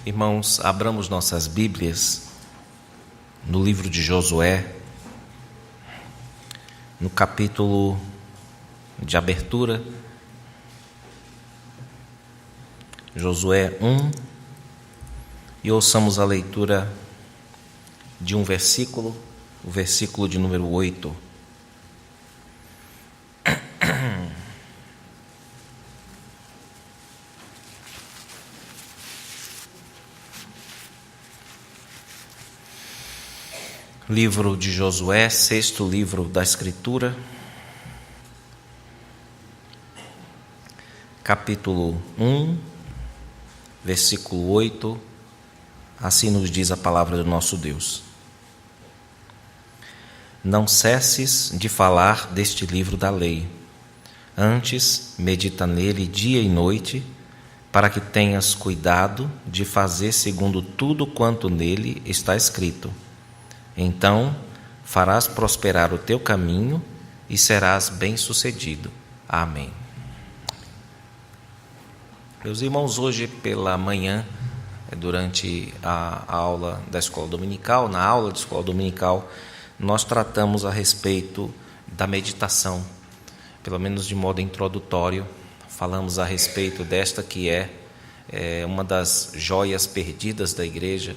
Irmãos, abramos nossas Bíblias no livro de Josué, no capítulo de abertura, Josué 1, e ouçamos a leitura de um versículo, o versículo de número 8. Livro de Josué, sexto livro da Escritura, capítulo 1, versículo 8, assim nos diz a palavra do nosso Deus. Não cesses de falar deste livro da lei, antes medita nele dia e noite, para que tenhas cuidado de fazer segundo tudo quanto nele está escrito. Então farás prosperar o teu caminho e serás bem-sucedido. Amém. Meus irmãos, hoje pela manhã, durante a aula da escola dominical, na aula de escola dominical, nós tratamos a respeito da meditação, pelo menos de modo introdutório. Falamos a respeito desta que é uma das joias perdidas da igreja,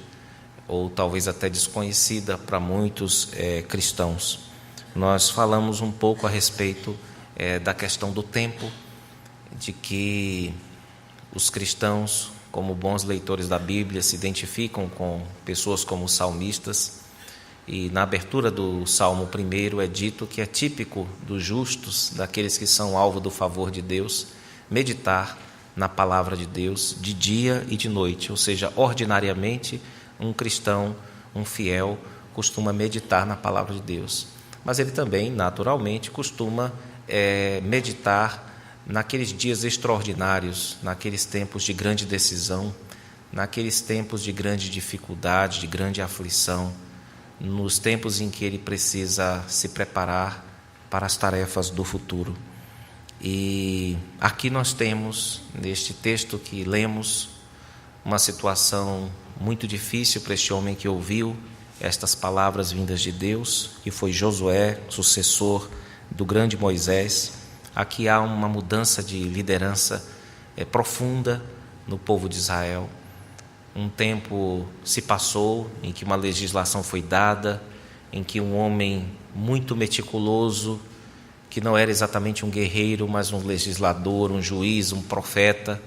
ou talvez até desconhecida para muitos cristãos. Nós falamos um pouco a respeito da questão do tempo, de que os cristãos, como bons leitores da Bíblia, se identificam com pessoas como os salmistas, e na abertura do Salmo 1 é dito que é típico dos justos, daqueles que são alvo do favor de Deus, meditar na palavra de Deus de dia e de noite, ou seja, ordinariamente, um cristão, um fiel, costuma meditar na palavra de Deus. Mas ele também, naturalmente, costuma meditar naqueles dias extraordinários, naqueles tempos de grande decisão, naqueles tempos de grande dificuldade, de grande aflição, nos tempos em que ele precisa se preparar para as tarefas do futuro. E aqui nós temos, neste texto que lemos, uma situação muito difícil para este homem que ouviu estas palavras vindas de Deus, que foi Josué, sucessor do grande Moisés. Aqui há uma mudança de liderança profunda no povo de Israel. Um tempo se passou em que uma legislação foi dada, em que um homem muito meticuloso, que não era exatamente um guerreiro, mas um legislador, um juiz, um profeta,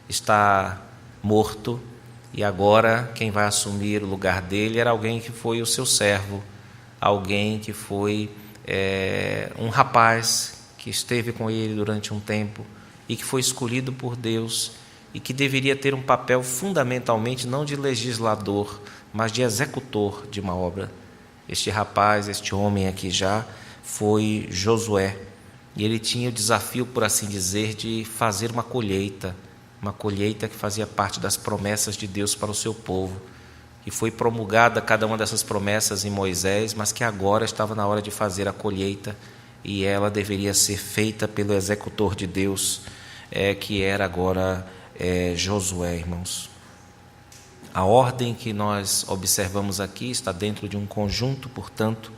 está morto. E agora quem vai assumir o lugar dele era alguém que foi o seu servo, alguém que foi um rapaz que esteve com ele durante um tempo e que foi escolhido por Deus e que deveria ter um papel fundamentalmente não de legislador, mas de executor de uma obra. Este rapaz, este homem aqui já foi Josué, e ele tinha o desafio, por assim dizer, de fazer uma colheita que fazia parte das promessas de Deus para o seu povo, que foi promulgada cada uma dessas promessas em Moisés, mas que agora estava na hora de fazer a colheita, e ela deveria ser feita pelo executor de Deus, que era agora Josué, irmãos. A ordem que nós observamos aqui está dentro de um conjunto, portanto,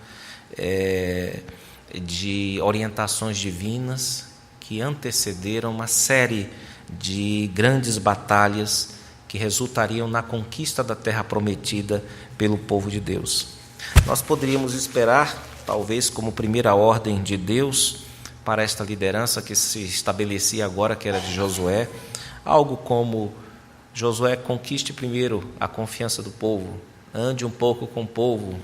de orientações divinas que antecederam uma série de grandes batalhas que resultariam na conquista da terra prometida pelo povo de Deus. Nós poderíamos esperar, talvez como primeira ordem de Deus para esta liderança que se estabelecia agora, que era de Josué, algo como: Josué, conquiste primeiro a confiança do povo, ande um pouco com o povo,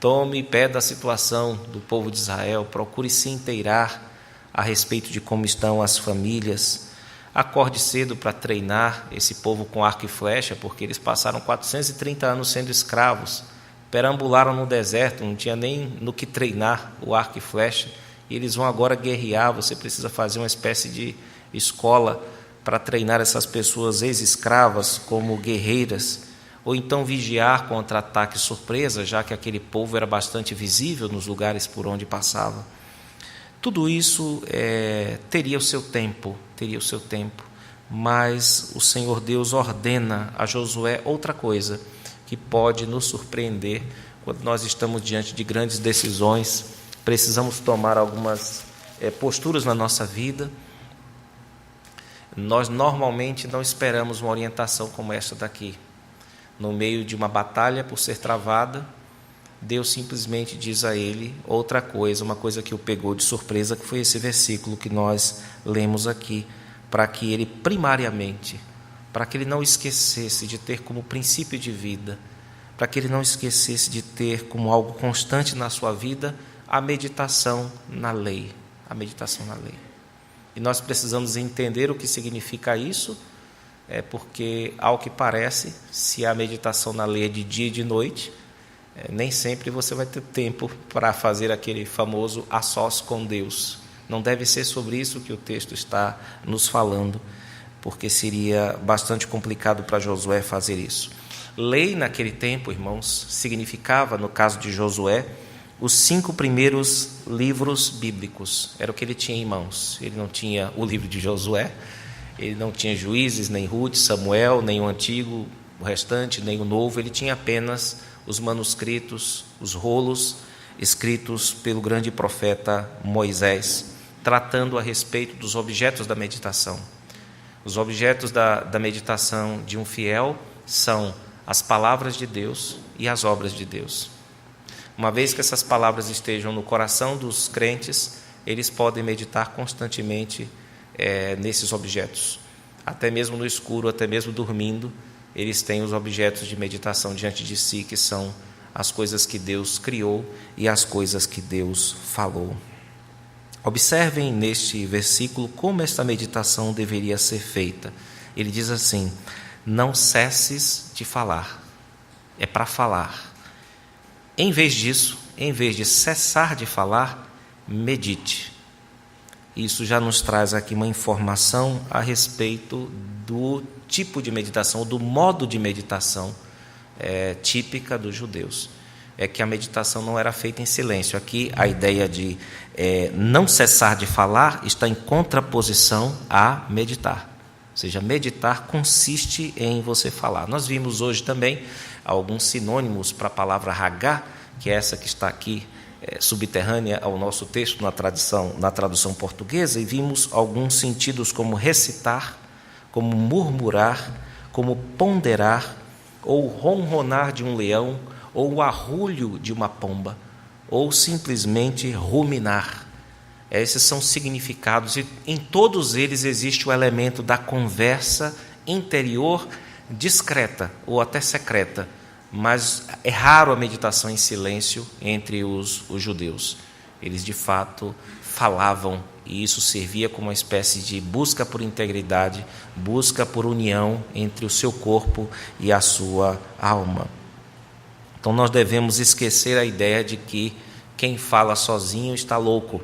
tome pé da situação do povo de Israel, procure se inteirar a respeito de como estão as famílias, acorde cedo para treinar esse povo com arco e flecha, porque eles passaram 430 anos sendo escravos, perambularam no deserto, não tinha nem no que treinar o arco e flecha, e eles vão agora guerrear. Você precisa fazer uma espécie de escola para treinar essas pessoas ex-escravas como guerreiras, ou então vigiar contra ataque surpresa, já que aquele povo era bastante visível nos lugares por onde passava. Tudo isso teria o seu tempo, mas o Senhor Deus ordena a Josué outra coisa que pode nos surpreender quando nós estamos diante de grandes decisões, precisamos tomar algumas posturas na nossa vida. Nós normalmente não esperamos uma orientação como esta daqui. No meio de uma batalha por ser travada, Deus simplesmente diz a ele outra coisa, uma coisa que o pegou de surpresa, que foi esse versículo que nós lemos aqui, para que ele primariamente, para que ele não esquecesse de ter como princípio de vida, para que ele não esquecesse de ter como algo constante na sua vida a meditação na lei, a meditação na lei. E nós precisamos entender o que significa isso, porque, ao que parece, se a meditação na lei é de dia e de noite, nem sempre você vai ter tempo para fazer aquele famoso a sós com Deus. Não deve ser sobre isso que o texto está nos falando, porque seria bastante complicado para Josué fazer isso. Lei, naquele tempo, irmãos, significava, no caso de Josué, os 5 primeiros livros bíblicos. Era o que ele tinha em mãos. Ele não tinha o livro de Josué, ele não tinha Juízes, nem Ruth, Samuel, nem o Antigo, o restante, nem o Novo. Ele tinha apenas os manuscritos, os rolos escritos pelo grande profeta Moisés, tratando a respeito dos objetos da meditação. Os objetos da meditação de um fiel são as palavras de Deus e as obras de Deus. Uma vez que essas palavras estejam no coração dos crentes, eles podem meditar constantemente nesses objetos. Até mesmo no escuro, até mesmo dormindo, eles têm os objetos de meditação diante de si, que são as coisas que Deus criou e as coisas que Deus falou. Observem neste versículo como esta meditação deveria ser feita. Ele diz assim: não cesses de falar. É para falar. Em vez disso, em vez de cessar de falar, medite. Isso já nos traz aqui uma informação a respeito do tipo de meditação, do modo de meditação típica dos judeus. É que a meditação não era feita em silêncio. Aqui a ideia de não cessar de falar está em contraposição a meditar. Ou seja, meditar consiste em você falar. Nós vimos hoje também alguns sinônimos para a palavra Hagá, que é essa que está aqui, subterrânea ao nosso texto na tradução portuguesa, e vimos alguns sentidos como recitar, como murmurar, como ponderar, ou ronronar de um leão, ou o arrulho de uma pomba, ou simplesmente ruminar. Esses são significados, e em todos eles existe o elemento da conversa interior discreta ou até secreta, mas é raro a meditação em silêncio entre os judeus. Eles de fato falavam, e isso servia como uma espécie de busca por integridade, busca por união entre o seu corpo e a sua alma. Então nós devemos esquecer a ideia de que quem fala sozinho está louco.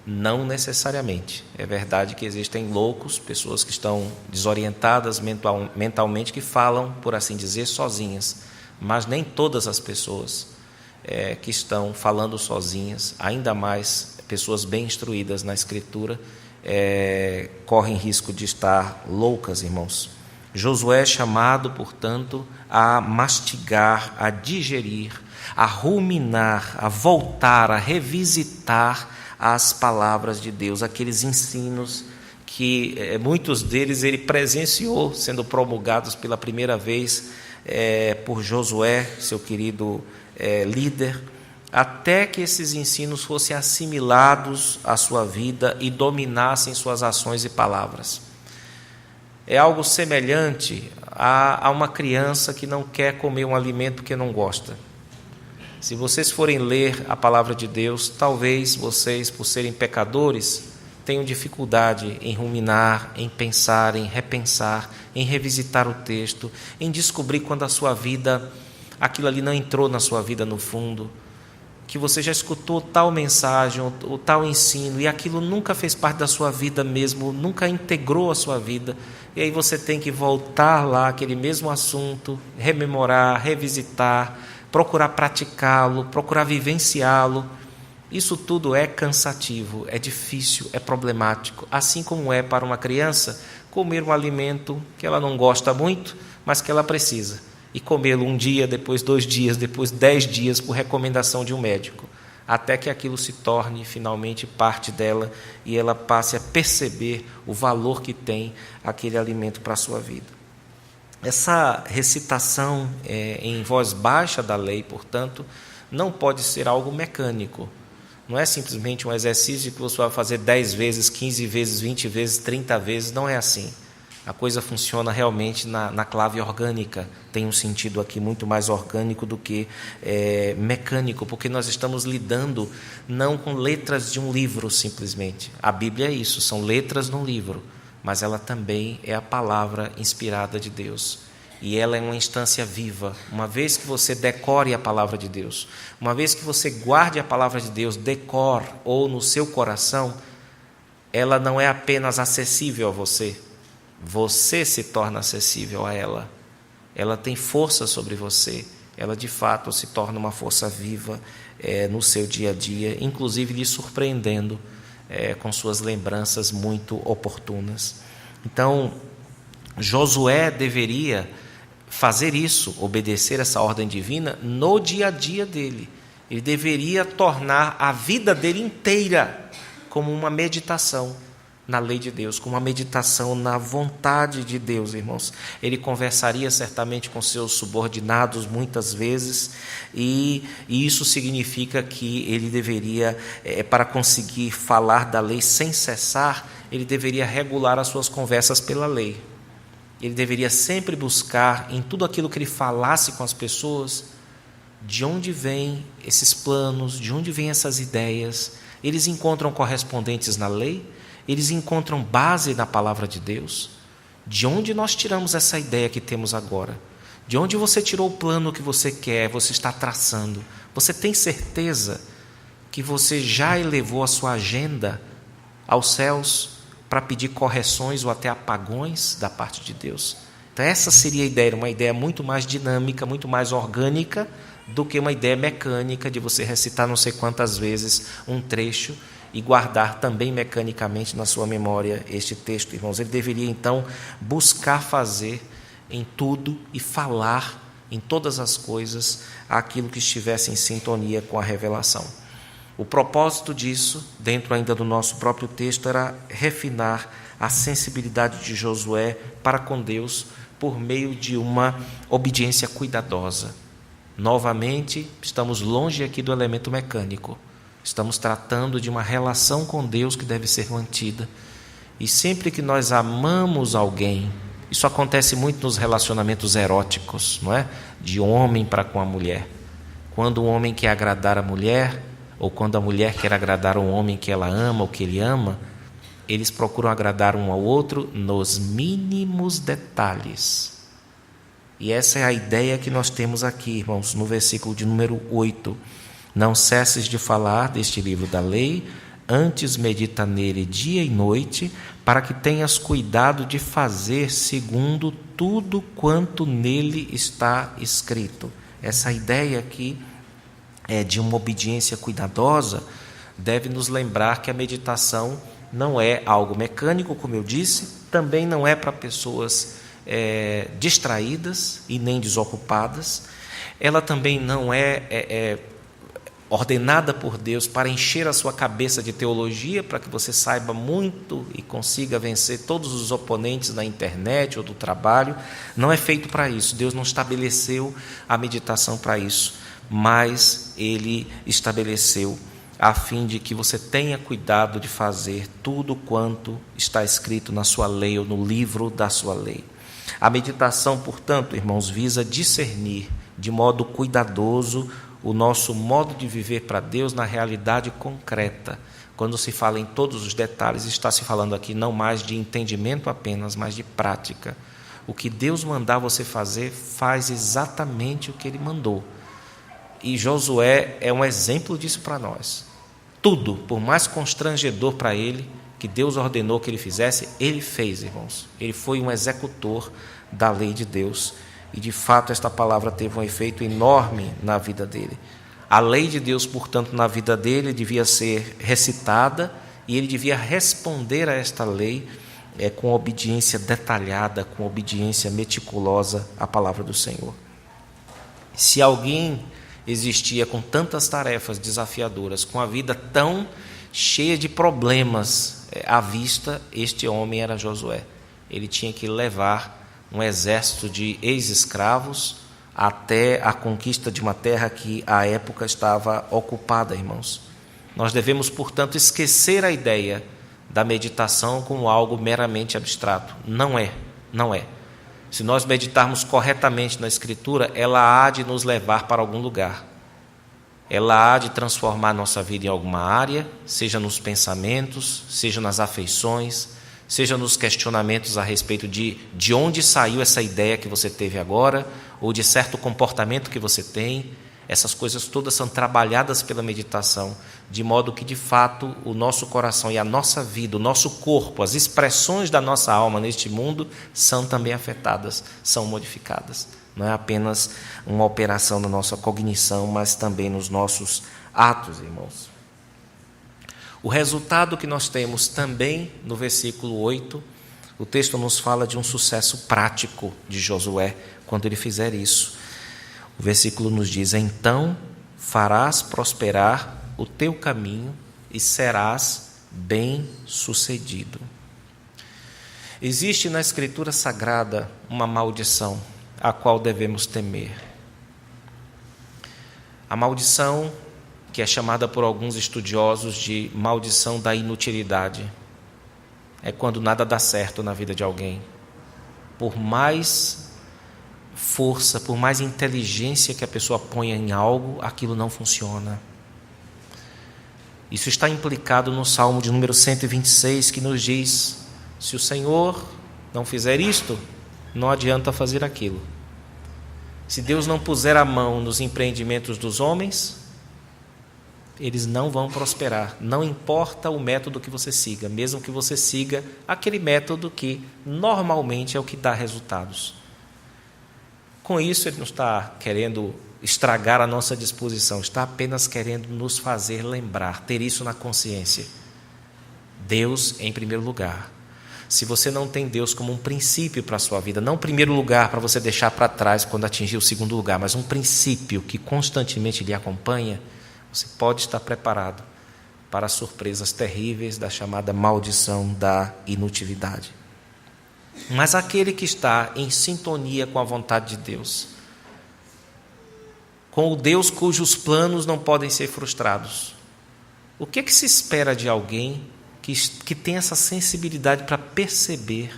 Não necessariamente. É verdade que existem loucos, pessoas que estão desorientadas mentalmente, que falam, por assim dizer, sozinhas. Mas nem todas as pessoas que estão falando sozinhas, ainda mais pessoas bem instruídas na Escritura, correm risco de estar loucas, irmãos. Josué é chamado, portanto, a mastigar, a digerir, a ruminar, a voltar, a revisitar as palavras de Deus, aqueles ensinos que muitos deles ele presenciou sendo promulgados pela primeira vez por Josué, seu querido líder, até que esses ensinos fossem assimilados à sua vida e dominassem suas ações e palavras. É algo semelhante a uma criança que não quer comer um alimento porque não gosta. Se vocês forem ler a palavra de Deus, talvez vocês, por serem pecadores, tenham dificuldade em ruminar, em pensar, em repensar, em revisitar o texto, em descobrir quando a sua vida, aquilo ali não entrou na sua vida no fundo, que você já escutou tal mensagem, ou tal ensino, e aquilo nunca fez parte da sua vida mesmo, nunca integrou a sua vida, e aí você tem que voltar lá, aquele mesmo assunto, rememorar, revisitar, procurar praticá-lo, procurar vivenciá-lo. Isso tudo é cansativo, é difícil, é problemático, assim como é para uma criança comer um alimento que ela não gosta muito, mas que ela precisa, e comê-lo um dia, depois 2 dias, depois 10 dias, por recomendação de um médico, até que aquilo se torne finalmente parte dela e ela passe a perceber o valor que tem aquele alimento para a sua vida. Essa recitação em voz baixa da lei, portanto, não pode ser algo mecânico. Não é simplesmente um exercício que você vai fazer 10 vezes, 15 vezes, 20 vezes, 30 vezes, não é assim. A coisa funciona realmente na clave orgânica, tem um sentido aqui muito mais orgânico do que mecânico, porque nós estamos lidando não com letras de um livro simplesmente. A Bíblia é isso, são letras num livro, mas ela também é a palavra inspirada de Deus. E ela é uma instância viva. Uma vez que você decore a palavra de Deus, uma vez que você guarde a palavra de Deus, decore ou no seu coração, ela não é apenas acessível a você, você se torna acessível a ela. Ela tem força sobre você, ela de fato se torna uma força viva no seu dia a dia, inclusive lhe surpreendendo com suas lembranças muito oportunas. Então, Josué deveria fazer isso, obedecer essa ordem divina no dia a dia dele. Ele deveria tornar a vida dele inteira como uma meditação na lei de Deus, como uma meditação na vontade de Deus, irmãos. Ele conversaria certamente com seus subordinados muitas vezes, e isso significa que ele deveria, para conseguir falar da lei sem cessar, ele deveria regular as suas conversas pela lei. Ele deveria sempre buscar, em tudo aquilo que ele falasse com as pessoas, de onde vêm esses planos, de onde vêm essas ideias. Eles encontram correspondentes na lei? Eles encontram base na palavra de Deus? De onde nós tiramos essa ideia que temos agora? De onde você tirou o plano que você quer, você está traçando? Você tem certeza que você já elevou a sua agenda aos céus para pedir correções ou até apagões da parte de Deus? Então essa seria a ideia, uma ideia muito mais dinâmica, muito mais orgânica do que uma ideia mecânica de você recitar não sei quantas vezes um trecho e guardar também mecanicamente na sua memória este texto, irmãos. Ele deveria então buscar fazer em tudo e falar em todas as coisas aquilo que estivesse em sintonia com a revelação. O propósito disso, dentro ainda do nosso próprio texto, era refinar a sensibilidade de Josué para com Deus por meio de uma obediência cuidadosa. Novamente, estamos longe aqui do elemento mecânico. Estamos tratando de uma relação com Deus que deve ser mantida. E sempre que nós amamos alguém, isso acontece muito nos relacionamentos eróticos, não é? De homem para com a mulher. Quando o homem quer agradar a mulher, ou quando a mulher quer agradar um homem que ela ama ou que ele ama, eles procuram agradar um ao outro nos mínimos detalhes. E essa é a ideia que nós temos aqui, irmãos, no versículo de número 8. Não cesses de falar deste livro da lei, antes medita nele dia e noite, para que tenhas cuidado de fazer segundo tudo quanto nele está escrito. Essa ideia aqui de uma obediência cuidadosa deve nos lembrar que a meditação não é algo mecânico, como eu disse, também não é para pessoas distraídas e nem desocupadas. Ela também não é ordenada por Deus para encher a sua cabeça de teologia, para que você saiba muito e consiga vencer todos os oponentes na internet ou do trabalho. Não é feito para isso. Deus não estabeleceu a meditação para isso, mas Ele estabeleceu a fim de que você tenha cuidado de fazer tudo quanto está escrito na sua lei ou no livro da sua lei. A meditação, portanto, irmãos, visa discernir de modo cuidadoso o nosso modo de viver para Deus na realidade concreta. Quando se fala em todos os detalhes, está se falando aqui não mais de entendimento apenas, mas de prática. O que Deus mandar você fazer, faz exatamente o que Ele mandou. E Josué é um exemplo disso para nós. Tudo, por mais constrangedor para ele, que Deus ordenou que ele fizesse, ele fez, irmãos. Ele foi um executor da lei de Deus. E, de fato, esta palavra teve um efeito enorme na vida dele. A lei de Deus, portanto, na vida dele devia ser recitada e ele devia responder a esta lei é com obediência detalhada, com obediência meticulosa à palavra do Senhor. Se alguém existia com tantas tarefas desafiadoras, com a vida tão cheia de problemas à vista, este homem era Josué. Ele tinha que levar um exército de ex-escravos até a conquista de uma terra que à época estava ocupada, irmãos. Nós devemos, portanto, esquecer a ideia da meditação como algo meramente abstrato. Não é. Se nós meditarmos corretamente na Escritura, ela há de nos levar para algum lugar. Ela há de transformar nossa vida em alguma área, seja nos pensamentos, seja nas afeições, seja nos questionamentos a respeito de onde saiu essa ideia que você teve agora, ou de certo comportamento que você tem. Essas coisas todas são trabalhadas pela meditação, de modo que, de fato, o nosso coração e a nossa vida, o nosso corpo, as expressões da nossa alma neste mundo são também afetadas, são modificadas. Não é apenas uma operação da nossa cognição, mas também nos nossos atos, irmãos. O resultado que nós temos também no versículo 8, o texto nos fala de um sucesso prático de Josué quando ele fizer isso. O versículo nos diz: então farás prosperar o teu caminho e serás bem-sucedido. Existe na Escritura Sagrada uma maldição a qual devemos temer. A maldição que é chamada por alguns estudiosos de maldição da inutilidade. É quando nada dá certo na vida de alguém. Por mais força, por mais inteligência que a pessoa ponha em algo, aquilo não funciona. Isso está implicado no Salmo de número 126, que nos diz: se o Senhor não fizer isto, não adianta fazer aquilo. Se Deus não puser a mão nos empreendimentos dos homens, eles não vão prosperar. Não importa o método que você siga, mesmo que você siga aquele método que normalmente é o que dá resultados. Com isso, ele não está querendo estragar a nossa disposição, está apenas querendo nos fazer lembrar, ter isso na consciência. Deus em primeiro lugar. Se você não tem Deus como um princípio para a sua vida, não primeiro lugar para você deixar para trás quando atingir o segundo lugar, mas um princípio que constantemente lhe acompanha, você pode estar preparado para as surpresas terríveis da chamada maldição da inutilidade. Mas aquele que está em sintonia com a vontade de Deus, com o Deus cujos planos não podem ser frustrados, o que se espera de alguém que tem essa sensibilidade para perceber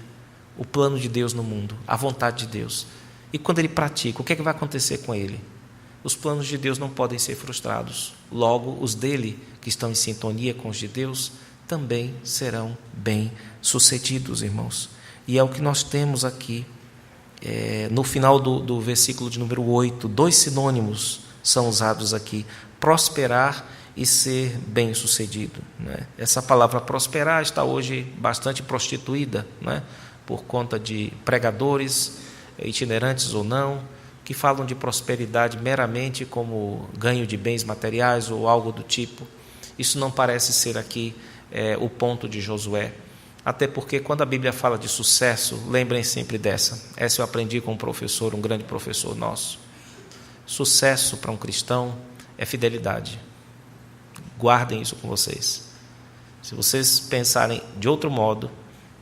o plano de Deus no mundo, a vontade de Deus? E quando ele pratica, o que vai acontecer com ele? Os planos de Deus não podem ser frustrados. Logo, os dele, que estão em sintonia com os de Deus, também serão bem-sucedidos, irmãos. E é o que nós temos aqui. No final do versículo de número 8, 2 sinônimos são usados aqui: prosperar e ser bem-sucedido. Né? Essa palavra prosperar está hoje bastante prostituída, né? Por conta de pregadores, itinerantes ou não, que falam de prosperidade meramente como ganho de bens materiais ou algo do tipo. Isso não parece ser aqui o ponto de Josué. Até porque quando a Bíblia fala de sucesso, lembrem sempre dessa. Essa eu aprendi com um professor, um grande professor nosso. Sucesso para um cristão é fidelidade. Guardem isso com vocês. Se vocês pensarem de outro modo,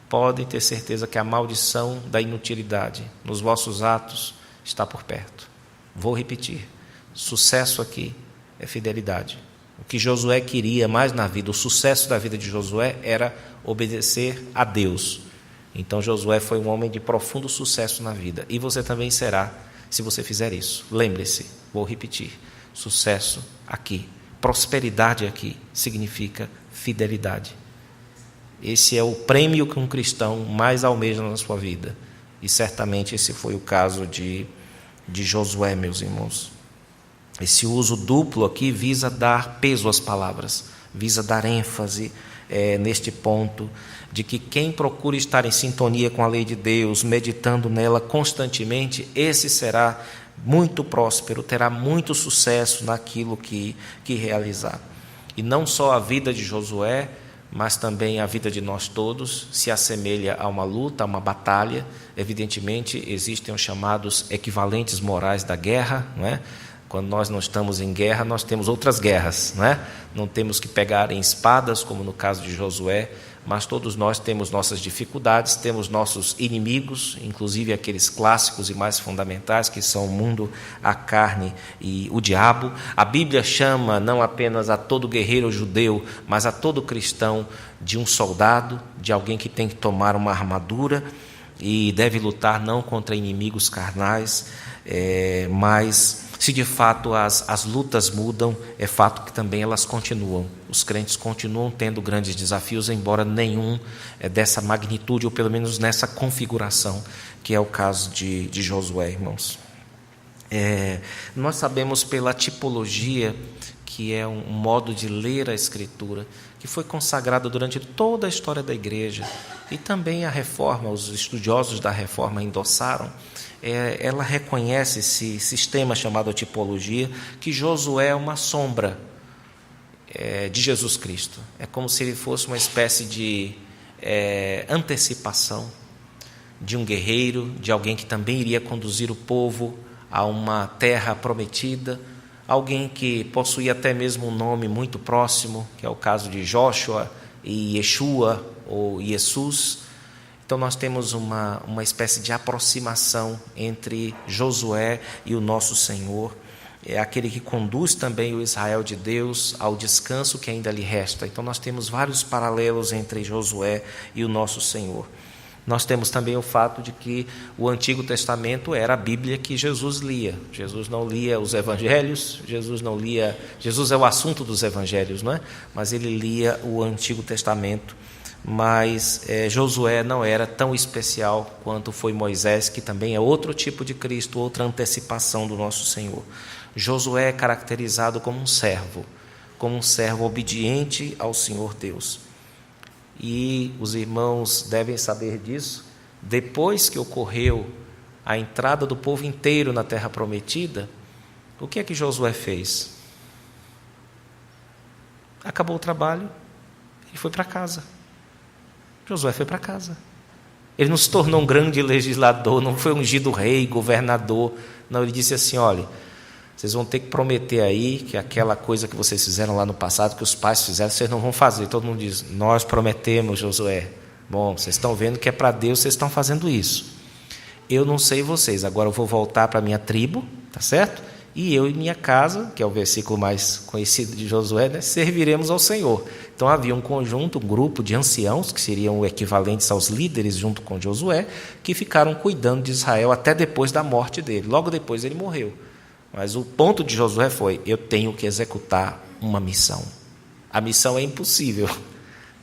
podem ter certeza que a maldição da inutilidade nos vossos atos está por perto. Vou repetir: sucesso aqui é fidelidade. O que Josué queria mais na vida, o sucesso da vida de Josué era obedecer a Deus. Então Josué foi um homem de profundo sucesso na vida. E você também será, se você fizer isso. Lembre-se, vou repetir: sucesso aqui, prosperidade aqui, significa fidelidade. Esse é o prêmio que um cristão mais almeja na sua vida. E certamente esse foi o caso de Josué, meus irmãos. Esse uso duplo aqui visa dar peso às palavras, visa dar ênfase neste ponto de que quem procura estar em sintonia com a lei de Deus, meditando nela constantemente, esse será muito próspero, terá muito sucesso naquilo que realizar. E não só a vida de Josué, mas também a vida de nós todos se assemelha a uma luta, a uma batalha. Evidentemente, existem os chamados equivalentes morais da guerra, não é? Quando nós não estamos em guerra, nós temos outras guerras, não é? Não temos que pegar em espadas, como no caso de Josué, mas todos nós temos nossas dificuldades, temos nossos inimigos, inclusive aqueles clássicos e mais fundamentais, que são o mundo, a carne e o diabo. A Bíblia chama não apenas a todo guerreiro judeu, mas a todo cristão de um soldado, de alguém que tem que tomar uma armadura e deve lutar não contra inimigos carnais, mas se de fato as lutas mudam, é fato que também elas continuam. Os crentes continuam tendo grandes desafios, embora nenhum dessa magnitude, ou pelo menos nessa configuração, que é o caso de Josué, irmãos. Nós sabemos pela tipologia, que é um modo de ler a Escritura, que foi consagrado durante toda a história da igreja, e também a Reforma, os estudiosos da Reforma endossaram. Ela reconhece esse sistema chamado tipologia, que Josué é uma sombra de Jesus Cristo. É como se ele fosse uma espécie de antecipação de um guerreiro, de alguém que também iria conduzir o povo a uma terra prometida, alguém que possuía até mesmo um nome muito próximo, que é o caso de Joshua e Yeshua ou Jesus. Então nós temos uma espécie de aproximação entre Josué e o nosso Senhor. É aquele que conduz também o Israel de Deus ao descanso que ainda lhe resta. Então nós temos vários paralelos entre Josué e o nosso Senhor. Nós temos também o fato de que o Antigo Testamento era a Bíblia que Jesus lia. Jesus não lia os Evangelhos, Jesus é o assunto dos Evangelhos, não é? Mas ele lia o Antigo Testamento. Mas Josué não era tão especial quanto foi Moisés, que também é outro tipo de Cristo, outra antecipação do nosso Senhor. Josué é caracterizado como um servo obediente ao Senhor Deus. E os irmãos devem saber disso. Depois que ocorreu a entrada do povo inteiro na terra prometida, o que é que Josué fez? Acabou o trabalho e foi para casa. Josué foi para casa. Ele não se tornou um grande legislador, não foi ungido rei, governador. Não, ele disse assim: olha, vocês vão ter que prometer aí que aquela coisa que vocês fizeram lá no passado, que os pais fizeram, vocês não vão fazer. Todo mundo diz: nós prometemos, Josué. Bom, vocês estão vendo que é para Deus, vocês estão fazendo isso. Eu não sei vocês, agora eu vou voltar para a minha tribo, tá certo? E eu e minha casa, que é o versículo mais conhecido de Josué, né, serviremos ao Senhor. Então havia um conjunto, um grupo de anciãos, que seriam equivalentes aos líderes junto com Josué, que ficaram cuidando de Israel até depois da morte dele. Logo depois ele morreu. Mas o ponto de Josué foi: eu tenho que executar uma missão. A missão é impossível,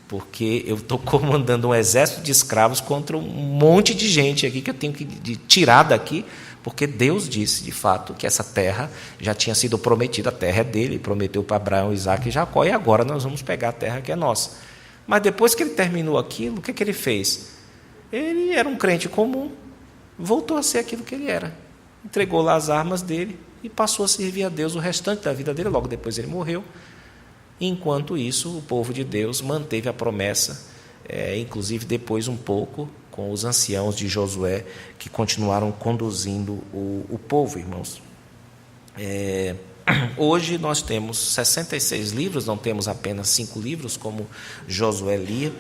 porque eu estou comandando um exército de escravos contra um monte de gente aqui que eu tenho que tirar daqui, porque Deus disse, de fato, que essa terra já tinha sido prometida. A terra é dele, prometeu para Abraão, Isaque e Jacó, e agora nós vamos pegar a terra que é nossa. Mas depois que ele terminou aquilo, o que ele fez? Ele era um crente comum, voltou a ser aquilo que ele era. Entregou lá as armas dele e passou a servir a Deus o restante da vida dele. Logo depois ele morreu. Enquanto isso, o povo de Deus manteve a promessa, inclusive depois um pouco, com os anciãos de Josué, que continuaram conduzindo o povo, irmãos. Hoje nós temos 66 livros, não temos apenas 5 livros, como Josué lia,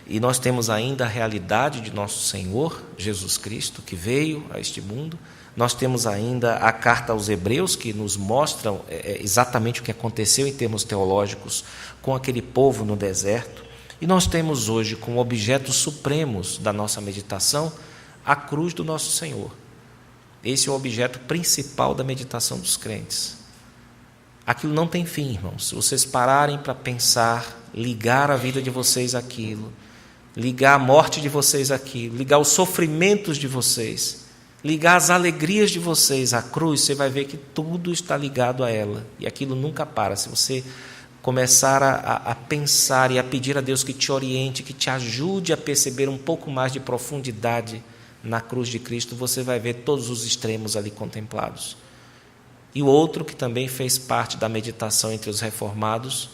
e nós temos ainda a realidade de nosso Senhor, Jesus Cristo, que veio a este mundo. Nós temos ainda a carta aos Hebreus, que nos mostram exatamente o que aconteceu em termos teológicos com aquele povo no deserto. E nós temos hoje, como objetos supremos da nossa meditação, a cruz do nosso Senhor. Esse é o objeto principal da meditação dos crentes. Aquilo não tem fim, irmãos. Se vocês pararem para pensar, ligar a vida de vocês àquilo, ligar a morte de vocês àquilo, ligar os sofrimentos de vocês, ligar as alegrias de vocês à cruz, você vai ver que tudo está ligado a ela. E aquilo nunca para. Se você começar a pensar e a pedir a Deus que te oriente, que te ajude a perceber um pouco mais de profundidade na cruz de Cristo, você vai ver todos os extremos ali contemplados. E o outro que também fez parte da meditação entre os reformados,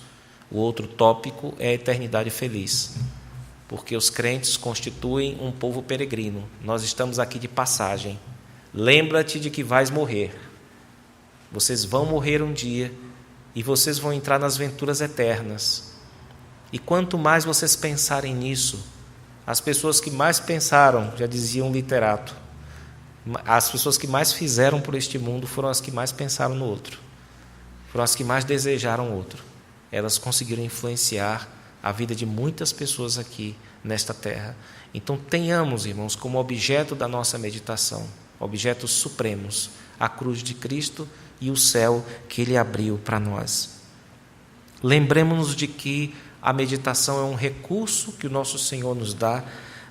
O outro tópico é a eternidade feliz, porque os crentes constituem um povo peregrino. Nós estamos aqui de passagem. Lembra-te de que vais morrer. Vocês vão morrer um dia e vocês vão entrar nas venturas eternas. E quanto mais vocês pensarem nisso, as pessoas que mais pensaram, já dizia um literato, as pessoas que mais fizeram por este mundo foram as que mais pensaram no outro, foram as que mais desejaram o outro. Elas conseguiram influenciar a vida de muitas pessoas aqui nesta terra. Então tenhamos, irmãos, como objeto da nossa meditação, objetos supremos, a cruz de Cristo e o céu que Ele abriu para nós. Lembremos-nos de que a meditação é um recurso que o nosso Senhor nos dá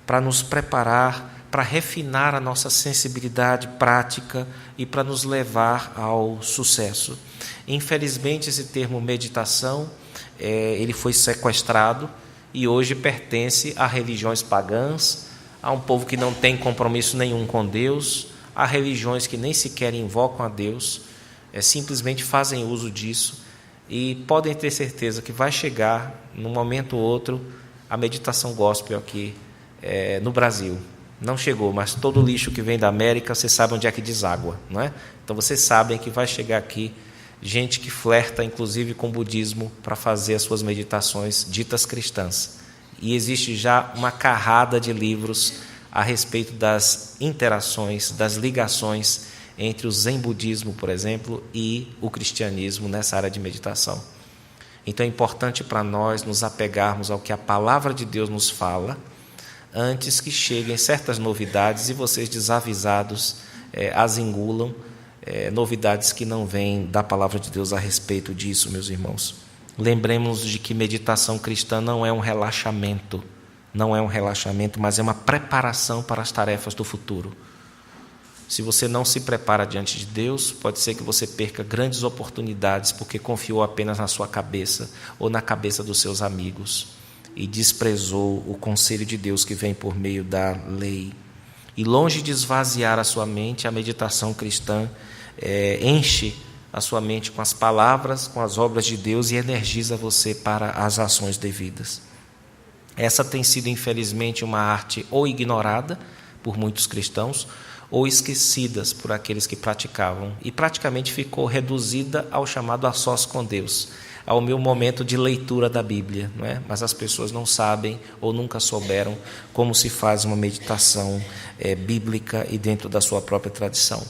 para nos preparar, para refinar a nossa sensibilidade prática e para nos levar ao sucesso. Infelizmente, esse termo meditação, ele foi sequestrado e hoje pertence a religiões pagãs, a um povo que não tem compromisso nenhum com Deus, a religiões que nem sequer invocam a Deus, simplesmente fazem uso disso. E podem ter certeza que vai chegar, num momento ou outro, a meditação gospel aqui no Brasil. Não chegou, mas todo o lixo que vem da América, vocês sabem onde é que deságua, não é? Então vocês sabem que vai chegar aqui gente que flerta, inclusive, com o budismo para fazer as suas meditações ditas cristãs. E existe já uma carrada de livros a respeito das interações, das ligações entre o Zen budismo, por exemplo, e o cristianismo nessa área de meditação. Então é importante para nós nos apegarmos ao que a palavra de Deus nos fala, antes que cheguem certas novidades e vocês, desavisados, as engulam, novidades que não vêm da palavra de Deus a respeito disso, meus irmãos. Lembremos de que meditação cristã não é um relaxamento, mas é uma preparação para as tarefas do futuro. Se você não se prepara diante de Deus, pode ser que você perca grandes oportunidades porque confiou apenas na sua cabeça ou na cabeça dos seus amigos e desprezou o conselho de Deus que vem por meio da lei. E longe de esvaziar a sua mente, a meditação cristã enche a sua mente com as palavras, com as obras de Deus e energiza você para as ações devidas. Essa tem sido, infelizmente, uma arte ou ignorada por muitos cristãos ou esquecidas por aqueles que praticavam, e praticamente ficou reduzida ao chamado a sós com Deus, ao meu momento de leitura da Bíblia, não é? Mas as pessoas não sabem ou nunca souberam como se faz uma meditação bíblica e dentro da sua própria tradição.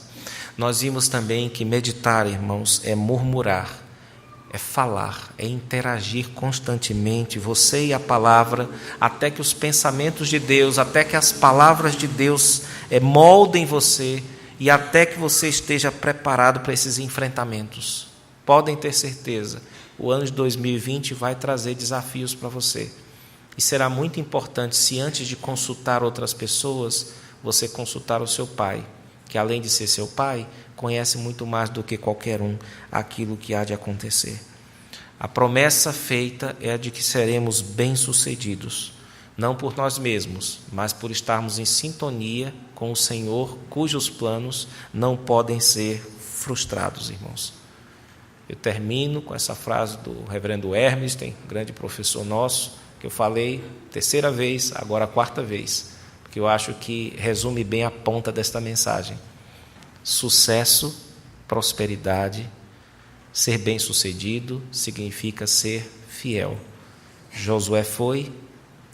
Nós vimos também que meditar, irmãos, é murmurar, é falar, é interagir constantemente, você e a palavra, até que os pensamentos de Deus, até que as palavras de Deus moldem você e até que você esteja preparado para esses enfrentamentos. Podem ter certeza, o ano de 2020 vai trazer desafios para você. E será muito importante, se antes de consultar outras pessoas, você consultar o seu pai, que além de ser seu pai, conhece muito mais do que qualquer um aquilo que há de acontecer. A promessa feita é a de que seremos bem-sucedidos, não por nós mesmos, mas por estarmos em sintonia com o Senhor, cujos planos não podem ser frustrados, irmãos. Eu termino com essa frase do reverendo Hermes, grande professor nosso, que eu falei terceira vez, agora a quarta vez, porque eu acho que resume bem a ponta desta mensagem. Sucesso, prosperidade, ser bem-sucedido significa ser fiel. Josué foi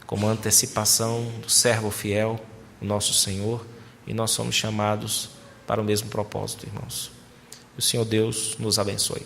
como antecipação do servo fiel, o nosso Senhor, e nós somos chamados para o mesmo propósito, irmãos. O Senhor Deus nos abençoe.